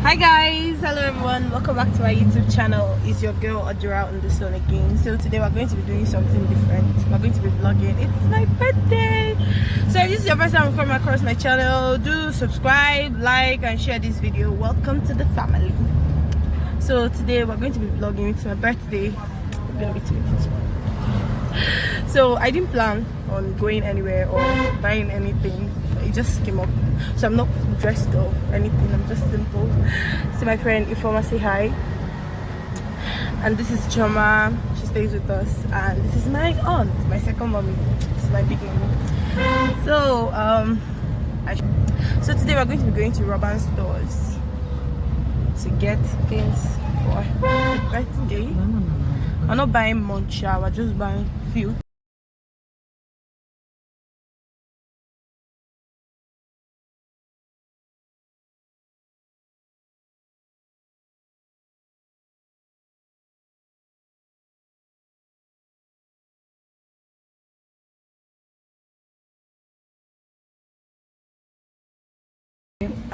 Hi guys, hello everyone, welcome back to my YouTube channel. It's your girl Adura on the Sun again. So today we're going to be doing something different. We're going to be vlogging. It's my birthday. So if this is your first time coming across my channel, do subscribe, like and share this video. Welcome to the family. So today we're going to be vlogging. It's my birthday. I'm gonna be 22. So I didn't plan on going anywhere or buying anything. It just came up. So I'm not dressed or anything. I'm just simple. So my friend Ifoma, say hi. And this is Choma. She stays with us. And this is my aunt, my second mommy. This is my big mommy. So so today we're going to be going to Robin stores to get things for birthday. I'm not buying much. We're just buying few.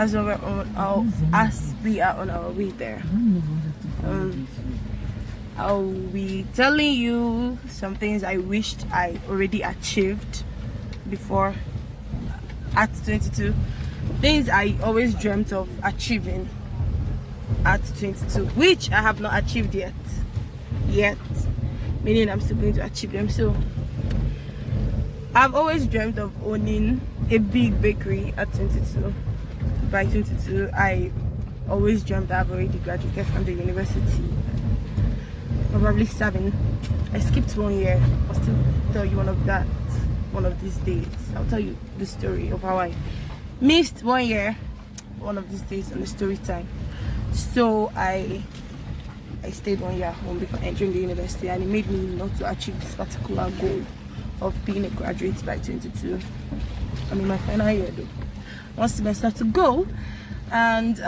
As we are on our way there, I'll be telling you some things I wished I already achieved before at 22. Things I always dreamt of achieving at 22, which I have not achieved yet. Meaning I'm still going to achieve them. So I've always dreamt of owning a big bakery at 22. By 22, I always dreamt that I've already graduated from the university. Probably 7. I skipped 1 year. I'll still tell you one of these days. I'll tell you the story of how I missed 1 year one of these days on the story time. So I stayed 1 year at home before entering the university, and it made me not to achieve this particular goal of being a graduate by 22. I'm in my final year though. One semester to go, and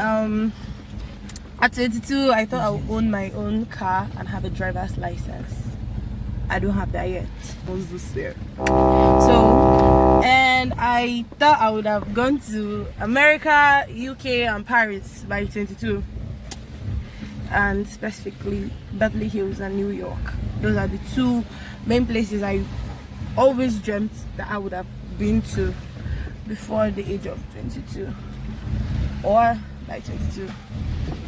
at 22 I thought I would own my own car and have a driver's license. I don't have that yet. So, and I thought I would have gone to America, UK and Paris by 22, and specifically Beverly Hills and New York. Those are the two main places I always dreamt that I would have been to before the age of 22 or by 22.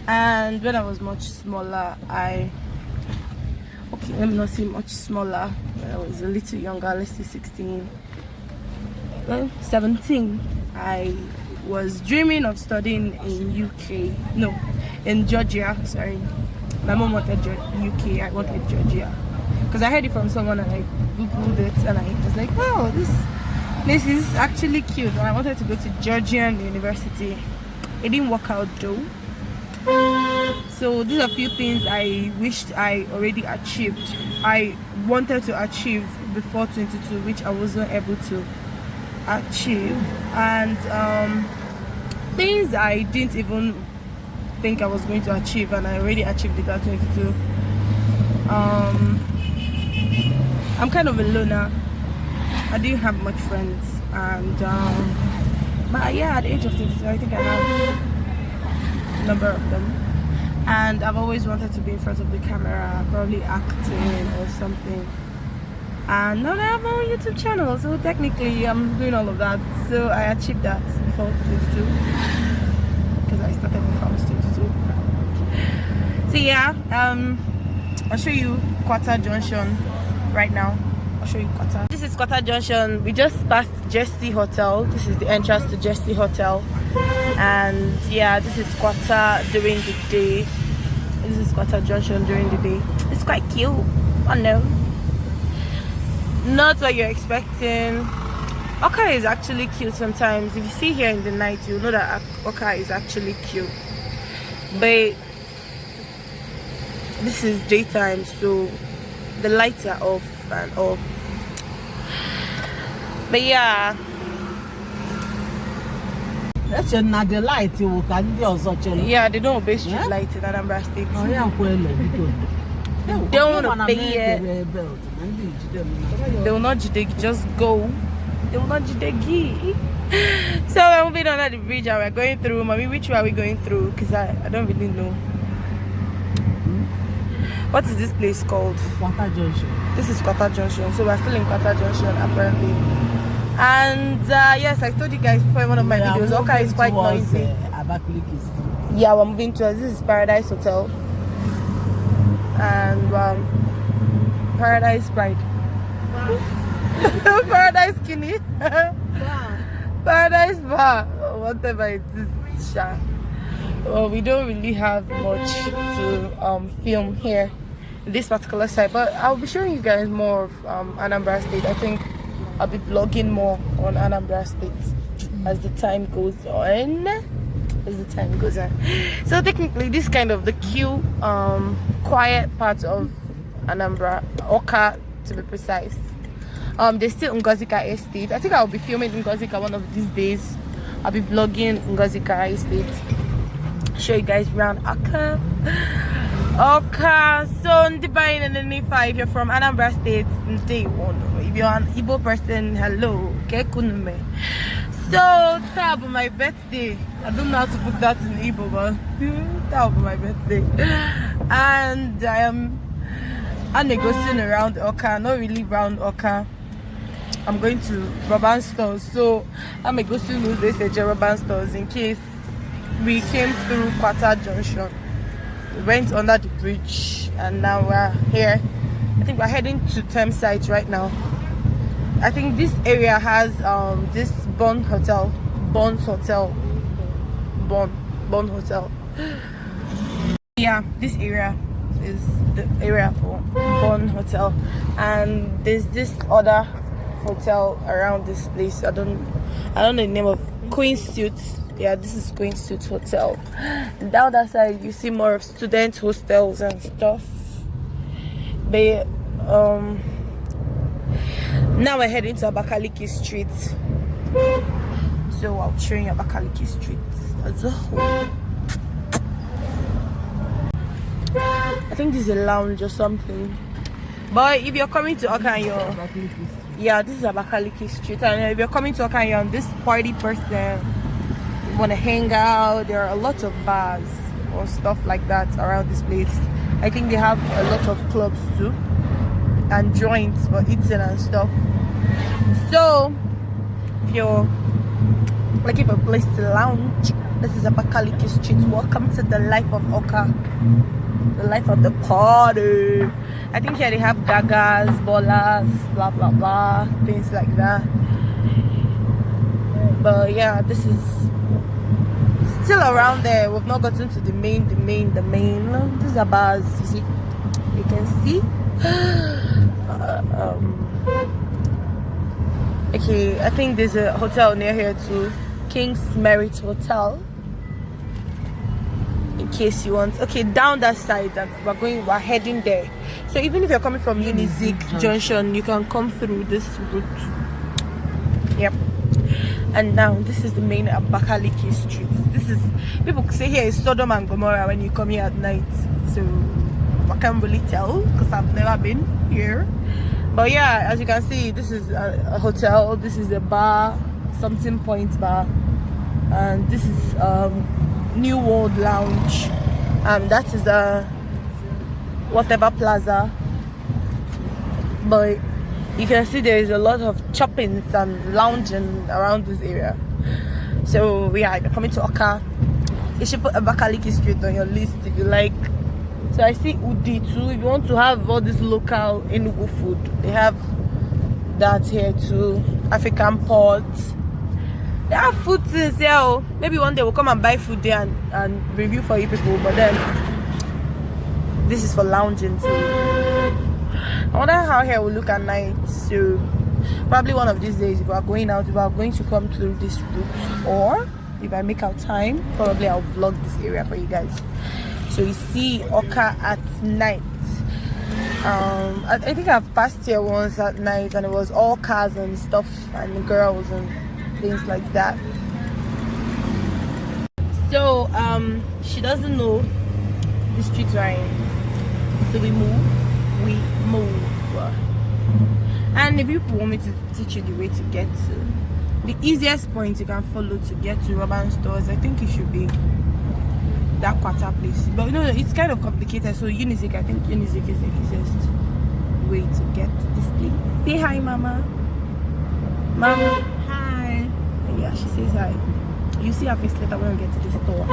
And when I was much smaller, let me not say much smaller, when I was a little younger, let's say 16, well, 17, I was dreaming of studying in Georgia. Sorry, my mom wanted UK, I wanted Georgia, because I heard it from someone and I googled it and I was like, wow, this is actually cute, and I wanted to go to Georgian University. It didn't work out though. So these are a few things I wished I already achieved. I wanted to achieve before 22, which I wasn't able to achieve, and things I didn't even think I was going to achieve, and I already achieved it at 22. I'm kind of a loner. I didn't have much friends, and but yeah, at the age of 22 I think I have a number of them, and I've always wanted to be in front of the camera, probably acting or something. And now I have my own YouTube channel, so technically I'm doing all of that. So I achieved that before 22, because I started before I was 22. So yeah, I'll show you Quarter Junction right now. I'll show you Qatar. This is Qatar Junction. We just passed Jesse Hotel. This is the entrance to Jesse Hotel. And yeah, this is Qatar during the day. This is Qatar Junction during the day. It's quite cute. I know. Not what you're expecting. Oka is actually cute sometimes. If you see here in the night, you'll know that Oka is actually cute. But this is daytime, so the lights are off and off. But yeah, that's not the light you can do. Yeah, they don't obey street lights in Anambra State. They don't obey it. They will not jidegi, just go. They will not jidegi. So we're moving under the bridge and we're going through. Mommy, which way are we going through? Because I don't really know. What is this place called? Quarter Junction. This is Quarter Junction. So we're still in Quarter Junction apparently. And yes, I told you guys before in one of my videos, Oka is quite noisy. Yeah, we're moving towards, this is Paradise Hotel. And Paradise Pride. Paradise Kinney. Paradise Bar. Whatever it is. Well, we don't really have much to film here, this particular side, but I'll be showing you guys more of Anambra State. I think I'll be vlogging more on Anambra State as the time goes on. So technically, this kind of the cute, quiet part of Anambra, Oka to be precise. There's still Ngozika Estate. I think I'll be filming Ngozika one of these days. I'll be vlogging Ngozika Estate. Show you guys around Oka. So Ndibain and Nifa, if you're from Anambra State, day one. If you're an Igbo person, hello. Kekunme. So that will be my birthday. I don't know how to put that in Igbo, but that will be my birthday. And I'm negotiating around Oka, not really around Oka. I'm going to Roban stores, so I'm negotiating with this Roban stores in case we came through Quarter Junction. We went under the bridge and now we're here. I think we're heading to Thameside right now. I think this area has this Bond Hotel. Yeah, this area is the area for Bond Hotel, and there's this other hotel around this place. I don't know the name of Queen Suits. Yeah, this is Queen Suits Hotel. Down that side you see more of student hostels and stuff. But now we're heading to Abakaliki Street. So I'll show you Abakaliki Street as a whole. I think this is a lounge or something. But if you're coming to Oka and you're, yeah, this is Abakaliki Street, and if you're coming to Oka and you're on this party person, you want to hang out, there are a lot of bars or stuff like that around this place. I think they have a lot of clubs too, and joints for eating and stuff. So if you're looking for a place to lounge, this is Abakaliki Street. Welcome to the life of Oka, the life of the party. I think here they have gagas, ballers, blah blah blah, things like that. But yeah, this is still around there. We've not gotten to the main. These are bars, you see. You can see. Okay, I think there's a hotel near here too, King's Merit Hotel. In case you want. Okay, down that side, and we're heading there. So even if you're coming from Unizik Junction, you can come through this route. Yep. And now this is the main Abakaliki Street. This is, people say here is Sodom and Gomorrah when you come here at night. So I can't really tell because I've never been here. But yeah, as you can see, this is a hotel. This is a bar, something point bar, and this is New World Lounge. That is a whatever plaza. But you can see there is a lot of choppings and lounging around this area. So yeah, if you're coming to Oka, you should put Abakaliki Street on your list if you like. So I see Udi too. If you want to have all this local Enugu food, they have that here too. African pots. They have food things here. Oh. Maybe one day we'll come and buy food there and review for you people. But then this is for lounging too. I wonder how here will look at night. So probably one of these days, if we are going out, if we are going to come through this route, or if I make out time, probably I'll vlog this area for you guys. So you see Oka at night. I think I've passed here once at night, and it was all cars and stuff and girls and things like that. So she doesn't know the street we're in. So we move. And if you want me to teach you the way to get to the easiest point you can follow to get to Urban stores, I think it should be that quarter place. But you know, it's kind of complicated. So Unizik, I think Unizik is the easiest way to get to this place. Say hi, Mama. Mama, hi. Yeah, she says hi. You see her face later when we get to the store.